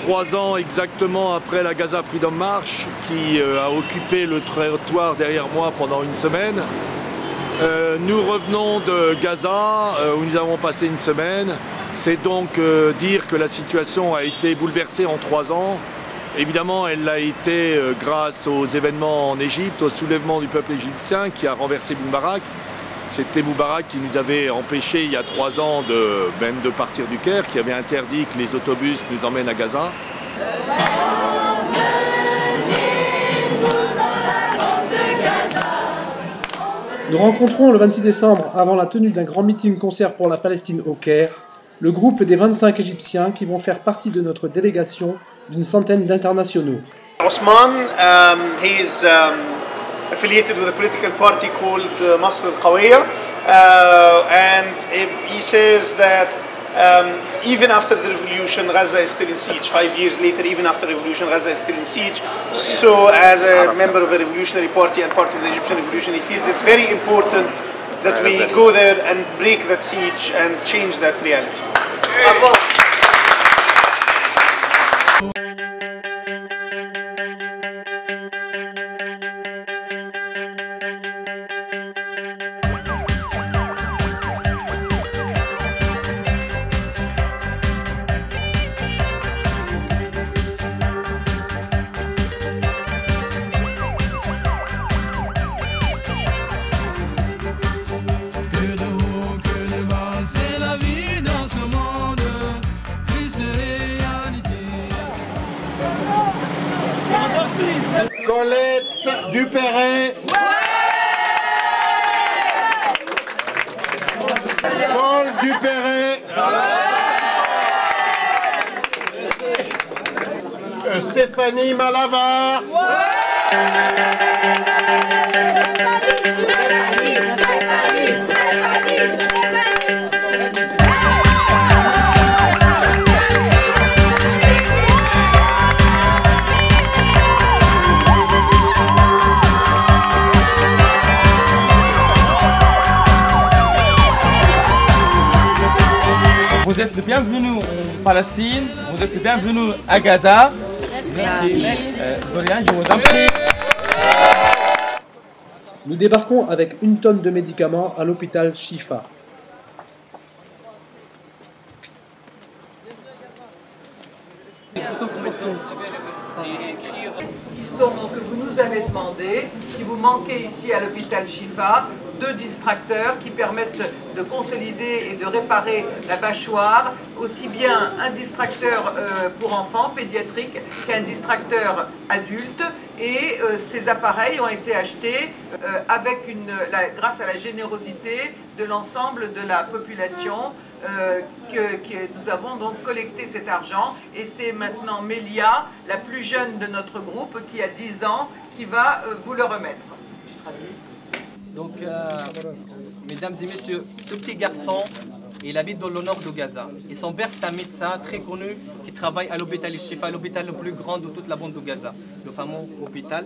3 ans exactement après la Gaza Freedom March qui a occupé le trottoir derrière moi pendant une semaine. Nous revenons de Gaza où nous avons passé une semaine. C'est donc dire que la situation a été bouleversée en 3 ans. Évidemment, elle l'a été grâce aux événements en Égypte, au soulèvement du peuple égyptien qui a renversé Moubarak. C'était Moubarak qui nous avait empêché il y a 3 ans même de partir du Caire, qui avait interdit que les autobus nous emmènent à Gaza. Nous rencontrons le 26 décembre, avant la tenue d'un grand meeting-concert pour la Palestine au Caire, le groupe des 25 Égyptiens qui vont faire partie de notre délégation d'une centaine d'internationaux. Osman, he is affiliated with a political party called Masr al-Qawiyya, and he says that even after the revolution, Gaza is still in siege. 5 years later, even after the revolution, Gaza is still in siege. So as a member of a revolutionary party and part of the Egyptian revolution, he feels it's very important that we go there and break that siege and change that reality. Colette Dupéret. Paul Dupéret. Stéphanie Malavar. Vous êtes le bienvenu en Palestine, vous êtes le bienvenu à Gaza. Dorian, je vous en prie. Nous débarquons avec 1 tonne de médicaments à l'hôpital Shifa. Que vous nous avez demandé, qui vous manquait ici à l'hôpital Shifa, 2 distracteurs qui permettent de consolider et de réparer la mâchoire, aussi bien un distracteur pour enfants pédiatrique qu'un distracteur adulte. Et ces appareils ont été achetés grâce à la générosité de l'ensemble de la population. Nous avons donc collecté cet argent et c'est maintenant Mélia, la plus jeune de notre groupe, qui a 10 ans, qui va vous le remettre. Donc, mesdames et messieurs, ce petit garçon, il habite dans le nord de Gaza. Et son père, c'est un médecin très connu qui travaille à l'hôpital Shifa, l'hôpital le plus grand de toute la bande de Gaza, le fameux hôpital.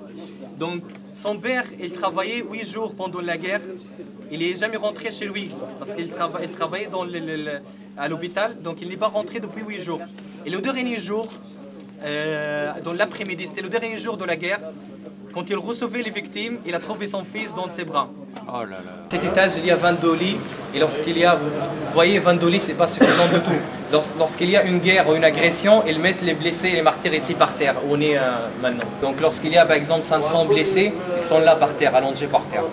Donc, son père, il travaillait 8 jours pendant la guerre. Il n'est jamais rentré chez lui parce qu'il travaillait à l'hôpital, donc il n'est pas rentré depuis 8 jours. Et le dernier jour, dans l'après-midi, c'était le dernier jour de la guerre, quand il recevait les victimes, il a trouvé son fils dans ses bras. Oh là là. Cet étage, il y a 22 lits, et lorsqu'il y a, vous voyez, 22 lits, c'est pas suffisant du tout. Lorsqu'il y a une guerre ou une agression, ils mettent les blessés et les martyrs ici par terre, où on est maintenant. Donc lorsqu'il y a par exemple 500 blessés, ils sont là par terre, allongés par terre.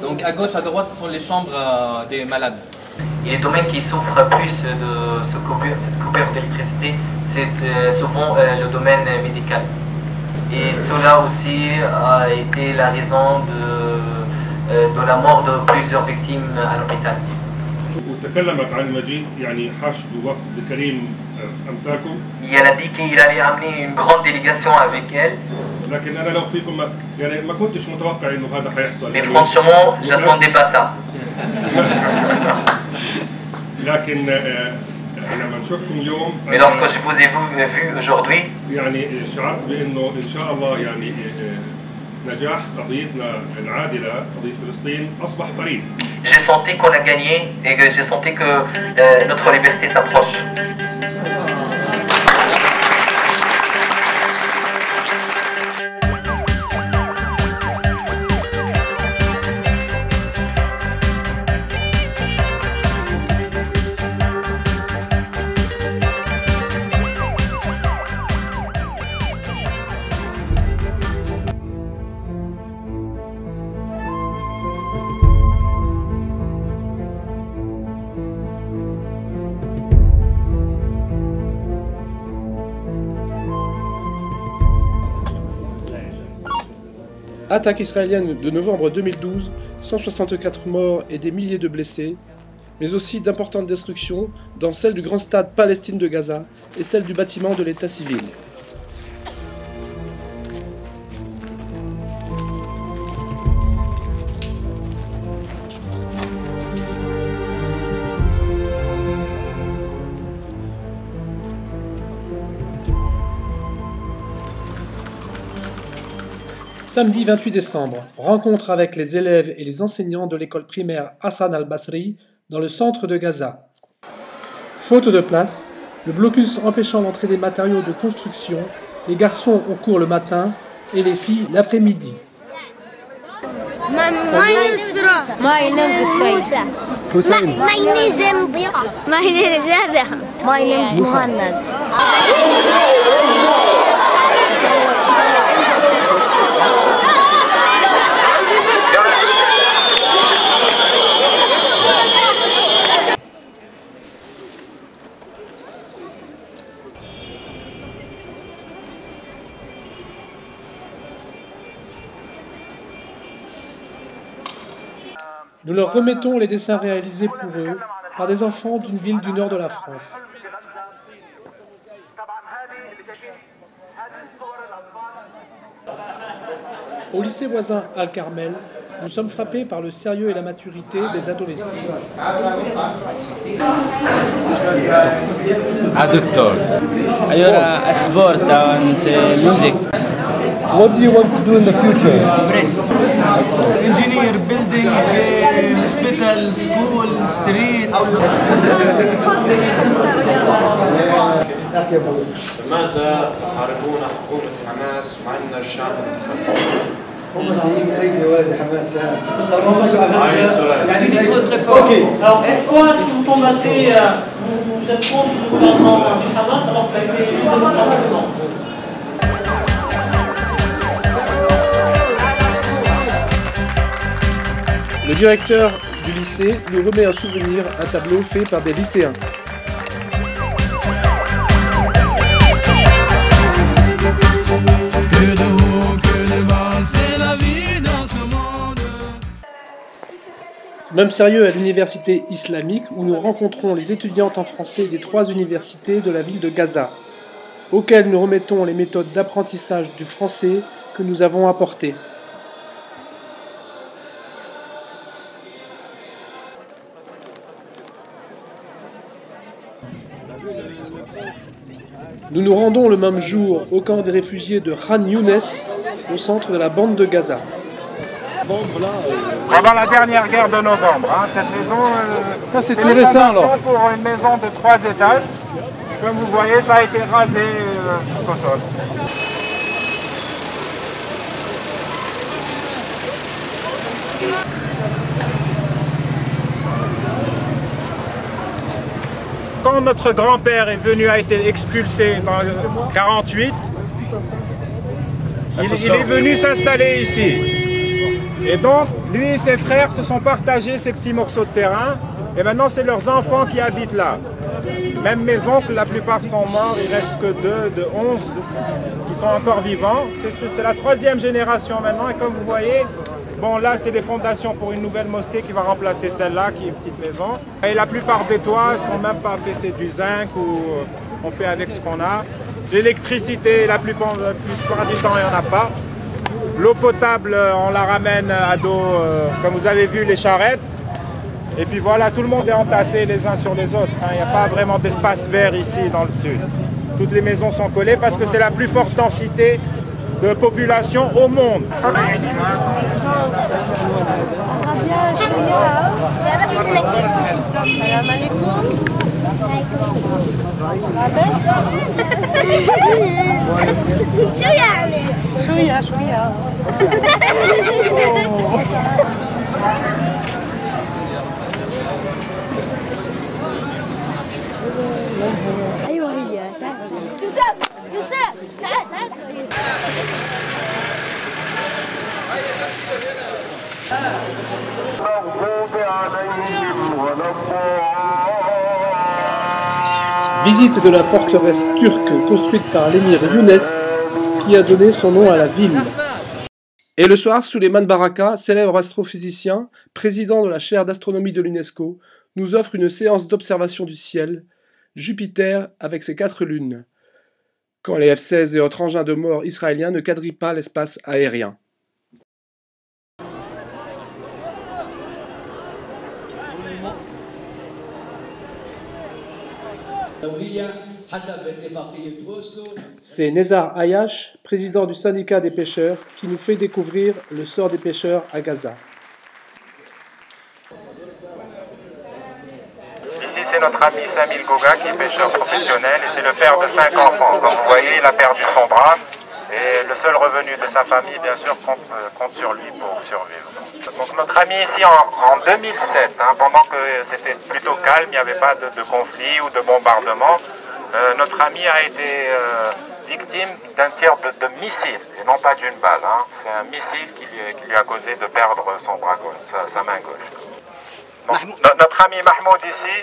Donc à gauche, à droite, ce sont les chambres des malades. Et les domaines qui souffrent plus de cette coupure d'électricité, c'est souvent le domaine médical. Et cela aussi a été la raison de la mort de plusieurs victimes à l'hôpital. Et elle a dit qu'il allait amener une grande délégation avec elle. Mais franchement, je n'attendais pas ça. Mais lorsque je vous ai vu aujourd'hui, j'ai senti qu'on a gagné et que j'ai senti que notre liberté s'approche. Attaque israélienne de novembre 2012, 164 morts et des milliers de blessés, mais aussi d'importantes destructions dans celle du grand stade Palestine de Gaza et celle du bâtiment de l'état civil. Samedi 28 décembre, rencontre avec les élèves et les enseignants de l'école primaire Hassan al-Basri dans le centre de Gaza. Faute de place, le blocus empêchant l'entrée des matériaux de construction, les garçons ont cours le matin et les filles l'après-midi. My name is Firas. My name is Saïd. Hussein. My name is Diaz. My name is Adham. My name is Muhammad. Nous leur remettons les dessins réalisés pour eux par des enfants d'une ville du nord de la France. Au lycée voisin Al-Carmel, nous sommes frappés par le sérieux et la maturité des adolescents. Doctor. Sport and music. What do you want to do in the future? Engineer, building, hospital, school, street. لماذا تحاربون حكومة حماس مع أن الشعب هم جايين أيدي ولد حماس يعني اوكي. Alors pourquoi est-ce que vous combattez, vous êtes contre le gouvernement du Hamas alors qu'il a été juste précédent? Le directeur du lycée nous remet un souvenir, un tableau fait par des lycéens. Même sérieux à l'université islamique où nous rencontrons les étudiantes en français des 3 universités de la ville de Gaza, auxquelles nous remettons les méthodes d'apprentissage du français que nous avons apportées. Nous nous rendons le même jour au camp des réfugiés de Khan Younes, au centre de la bande de Gaza. Pendant la dernière guerre de novembre, cette maison, ça c'est tout récent alors. Pour une maison de 3 étages, comme vous voyez, ça a été rasé au sol. Quand notre grand-père est venu, a été expulsé dans 1948, il est venu s'installer ici. Et donc, lui et ses frères se sont partagés ces petits morceaux de terrain. Et maintenant, c'est leurs enfants qui habitent là. Même mes oncles, la plupart sont morts. Il ne reste que 2 de 11 qui sont encore vivants. C'est la 3e génération maintenant. Et comme vous voyez, bon là, c'est des fondations pour une nouvelle mosquée qui va remplacer celle-là, qui est une petite maison. Et la plupart des toits ne sont même pas faits, c'est du zinc ou on fait avec ce qu'on a. L'électricité, la plupart du temps, il n'y en a pas. L'eau potable, on la ramène à dos, comme vous avez vu, les charrettes. Et puis voilà, tout le monde est entassé les uns sur les autres. Il n'y a pas vraiment d'espace vert ici dans le sud. Toutes les maisons sont collées parce que c'est la plus forte densité de population au monde. شوية أيوة هي يوسف تعال Visite de la forteresse turque construite par l'émir Younes qui a donné son nom à la ville. Et le soir, Souleymane Baraka, célèbre astrophysicien, président de la chaire d'astronomie de l'UNESCO, nous offre une séance d'observation du ciel, Jupiter avec ses 4 lunes, quand les F-16 et autres engins de mort israéliens ne quadrillent pas l'espace aérien. C'est Nezar Ayash, président du syndicat des pêcheurs, qui nous fait découvrir le sort des pêcheurs à Gaza. Ici, c'est notre ami Samil Goga qui est pêcheur professionnel et c'est le père de 5 enfants. Comme vous voyez, il a perdu son bras et le seul revenu de sa famille, bien sûr, compte sur lui pour survivre. Donc notre ami ici en 2007, pendant que c'était plutôt calme, il n'y avait pas de conflit ou de bombardement, notre ami a été victime d'un tir de missile et non pas d'une balle. C'est un missile qui lui a causé de perdre son bras gauche, sa main gauche. Donc, notre ami Mahmoud ici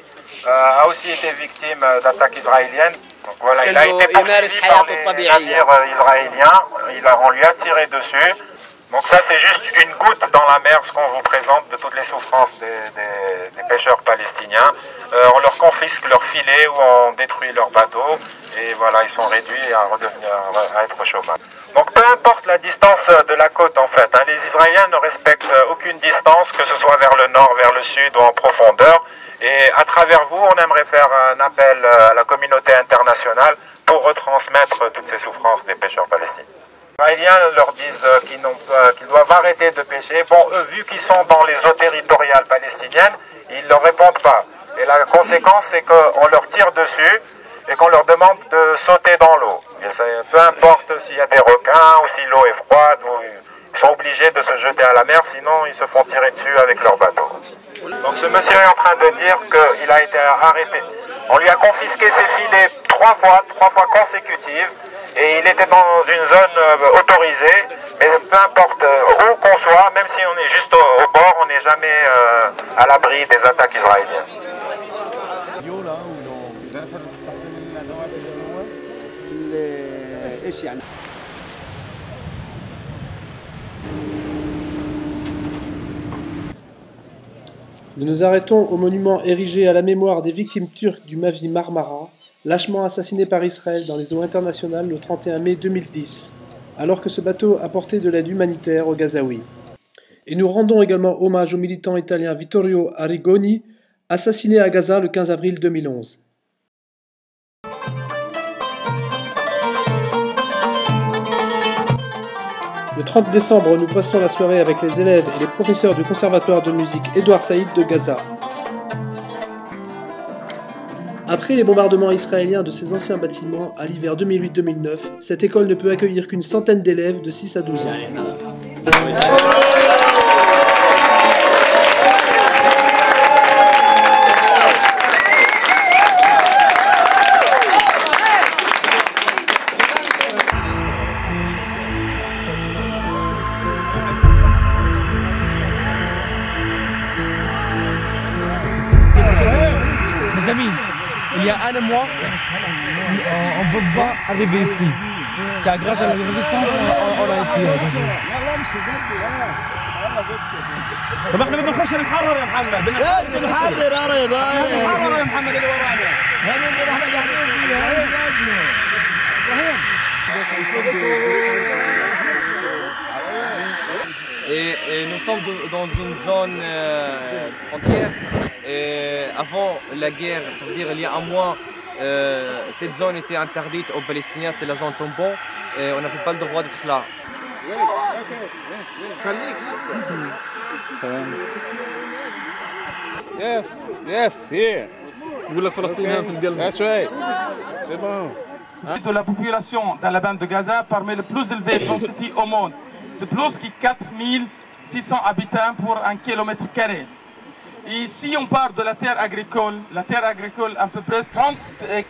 a aussi été victime d'attaques israéliennes. Donc, voilà, il a été poursuivi par les navires israéliens, on lui a tiré dessus. Donc ça c'est juste une goutte dans la mer, ce qu'on vous présente de toutes les souffrances des pêcheurs palestiniens. On leur confisque leurs filets ou on détruit leurs bateaux et voilà, ils sont réduits à être au chômage. Donc peu importe la distance de la côte en fait, les Israéliens ne respectent aucune distance, que ce soit vers le nord, vers le sud ou en profondeur. Et à travers vous, on aimerait faire un appel à la communauté internationale pour retransmettre toutes ces souffrances des pêcheurs palestiniens. Les Israéliens leur disent qu'ils doivent arrêter de pêcher. Bon, eux, vu qu'ils sont dans les eaux territoriales palestiniennes, ils ne leur répondent pas. Et la conséquence, c'est qu'on leur tire dessus et qu'on leur demande de sauter dans l'eau. Peu importe s'il y a des requins ou si l'eau est froide, ils sont obligés de se jeter à la mer, sinon ils se font tirer dessus avec leur bateau. Donc ce monsieur est en train de dire qu'il a été arrêté. On lui a confisqué ses filets trois fois consécutives. Et il était dans une zone autorisée, mais peu importe où qu'on soit, même si on est juste au bord, on n'est jamais à l'abri des attaques israéliennes. Nous nous arrêtons au monument érigé à la mémoire des victimes turques du Mavi Marmara, lâchement assassiné par Israël dans les eaux internationales le 31 mai 2010, alors que ce bateau apportait de l'aide humanitaire aux Gazaouis. Et nous rendons également hommage au militant italien Vittorio Arrigoni, assassiné à Gaza le 15 avril 2011. Le 30 décembre, nous passons la soirée avec les élèves et les professeurs du conservatoire de musique Édouard Saïd de Gaza. Après les bombardements israéliens de ces anciens bâtiments à l'hiver 2008-2009, cette école ne peut accueillir qu'une centaine d'élèves de 6 à 12 ans. Mes amis, il y a un mois, on ne peut pas arriver ici. C'est grâce à la résistance qu'on a ici. طب احنا بدنا نخش نحرر يا محمد بدنا نحرر يا محمد اللي ورانا هذا اللي احنا قاعدين فيها Et nous sommes dans une zone frontière. Et avant la guerre, ça veut dire il y a un mois, cette zone était interdite aux Palestiniens, c'est la zone tampon, et on n'avait pas le droit d'être là. Yes, yes, here. That's right. C'est bon. De la population dans la bande de Gaza parmi les plus élevées densités au monde. C'est plus que 4600 habitants pour un kilomètre carré. Et si on part de la terre agricole à peu près 30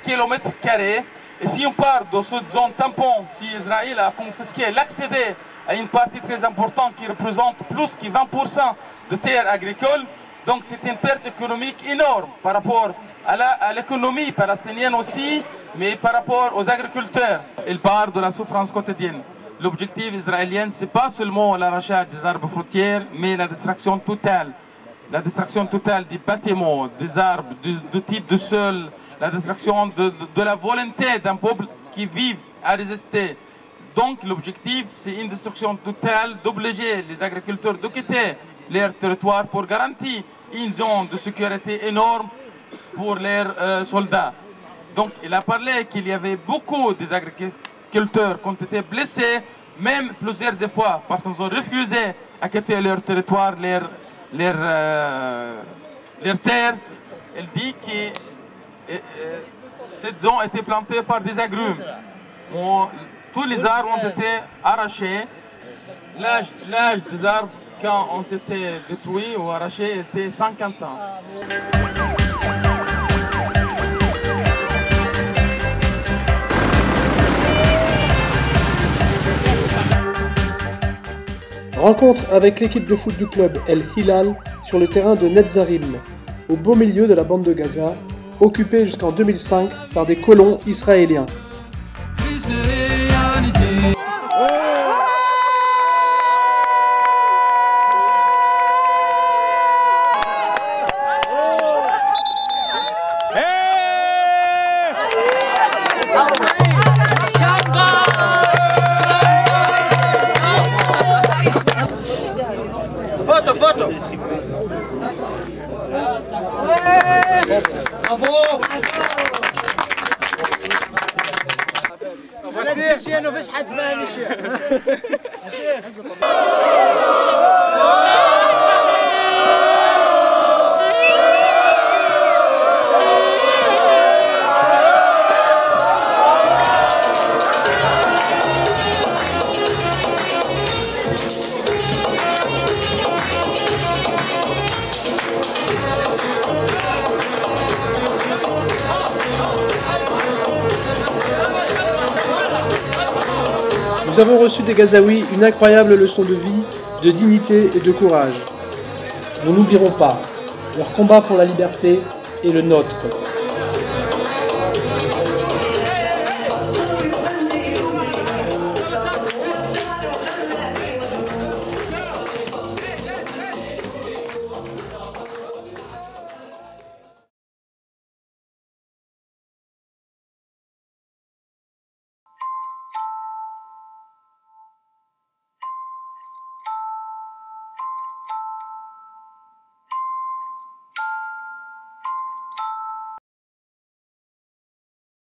km², et si on part de cette zone tampon, si Israël a confisqué l'accès à une partie très importante qui représente plus que 20% de terre agricole, donc c'est une perte économique énorme par rapport à l'économie palestinienne aussi, mais par rapport aux agriculteurs. Il part de la souffrance quotidienne. l'objectif israélien, ce n'est pas seulement l'arrachage des arbres fruitiers, mais la destruction totale. La destruction totale des bâtiments, des arbres, du type de sol, la destruction de la volonté d'un peuple qui vit à résister. Donc l'objectif, c'est une destruction totale, d'obliger les agriculteurs de quitter leur territoire pour garantir une zone de sécurité énorme pour leurs soldats. Donc il a parlé qu'il y avait beaucoup des agriculteurs qui ont été blessés, même plusieurs fois, parce qu'ils ont refusé à quitter leur territoire, leur terre. Elle dit que cette zone a été plantée par des agrumes. Tous les arbres ont été arrachés. L'âge des arbres, quand ont été détruits ou arrachés, était 50 ans. Rencontre avec l'équipe de foot du club El Hilal sur le terrain de Netzarim, au beau milieu de la bande de Gaza, occupée jusqu'en 2005 par des colons israéliens. Foto! Bravo! ما فيش حد فاهم الشيء. Nous avons reçu des Gazaouis une incroyable leçon de vie, de dignité et de courage. Nous n'oublierons pas, leur combat pour la liberté est le nôtre.